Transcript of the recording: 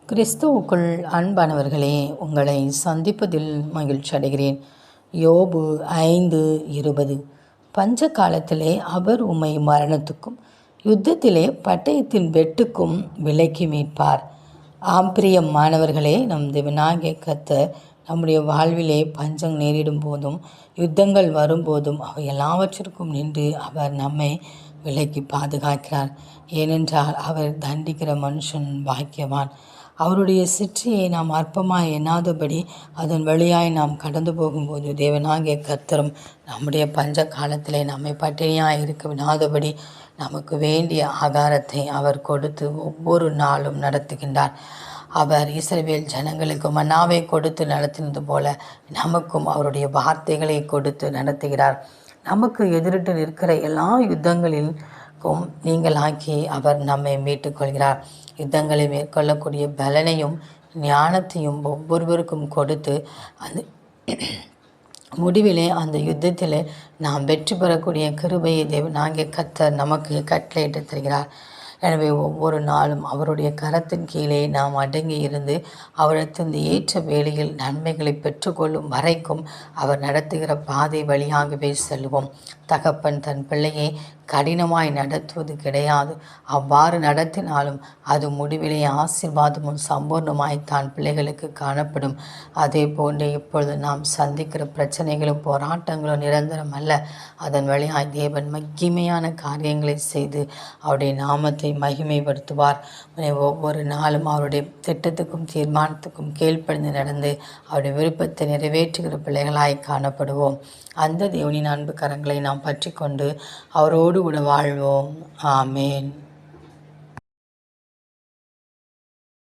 கிறிஸ்துவுக்குள் அன்பானவர்களே, உங்களை சந்திப்பதில் மகிழ்ச்சி அடைகிறேன். யோபு 5:20. பஞ்ச காலத்திலே அவர் உம்மை மரணத்துக்கும் யுத்தத்திலே பட்டயத்தின் வெட்டுக்கும் விலக்கி மீட்பார். ஆம்பிரியம் மாணவர்களே, நம் தேவனாகிய கர்த்தர் நம்முடைய வாழ்விலே பஞ்சம் நேரிடும் போதும் யுத்தங்கள் வரும்போதும் அவை எல்லாவற்றிற்கும் நின்று அவர் நம்மை விலக்கி பாதுகாக்கிறார். ஏனென்றால் அவர் தண்டிக்கிற மனுஷன் பாக்கியவான். அவருடைய சிற்றையை நாம் அற்பமாய் எண்ணாதபடி அதன் வழியாய் நாம் கடந்து போகும்போது தேவனாகிய கர்த்தரும் நம்முடைய பஞ்ச காலத்திலே நம்மை பட்டினியாய் இருக்க விடாதபடி நமக்கு வேண்டிய ஆகாரத்தை அவர் கொடுத்து ஒவ்வொரு நாளும் நடத்துகின்றார். அவர் இஸ்ரவேல் ஜனங்களுக்கு மன்னாவை கொடுத்து நடத்தினது போல நமக்கும் அவருடைய வார்த்தைகளை கொடுத்து நடத்துகிறார். நமக்கு எதிரிட்டு நிற்கிற எல்லா யுத்தங்களிலும் நீங்களாக்கி அவர் நம்மை மீட்டுக்கொள்கிறார். யுத்தங்களை மேற்கொள்ளக்கூடிய பலனையும் ஞானத்தையும் ஒவ்வொருவருக்கும் கொடுத்து அந்த முடிவிலே அந்த யுத்தத்தில் நாம் வெற்றி பெறக்கூடிய கிருபையை தேவனாகிய கர்த்தர் நமக்கு கட்டளையிட்டு தருகிறார். எனவே ஒவ்வொரு நாளும் அவருடைய கரத்தின் கீழே நாம் அடங்கி இருந்து அவரிடத்திலிருந்து ஏற்ற வேளையில் நன்மைகளை பெற்றுக்கொள்ளும் வரைக்கும் அவர் நடத்துகிற பாதை வழியாகவே செல்வோம். தகப்பன் தன் பிள்ளையை கடினமாய் நடத்துவது கிடையாது. அவ்வாறு நடத்தினாலும் அது முடிவிலே ஆசீர்வாதமும் சம்பூர்ணமாய் தான் பிள்ளைகளுக்கு காணப்படும். அதே போன்று இப்பொழுது நாம் சந்திக்கிற பிரச்சனைகளும் போராட்டங்களும் நிரந்தரம் அல்ல. அதன் வழியாய் தேவன் மகிமையான காரியங்களை செய்து அவருடைய நாமத்தை மகிமைப்படுத்துவார். ஒவ்வொரு நாளும் அவருடைய திட்டத்துக்கும் தீர்மானத்துக்கும் கீழ்ப்படிந்து நடந்து அவருடைய விருப்பத்தை நிறைவேற்றுகிற பிள்ளைகளாய் காணப்படுவோம். அந்த தேவனின் அன்பு கரங்களை நாம் பற்றி கொண்டு அவரோடு கூட வாழ்வோம். ஆமேன்.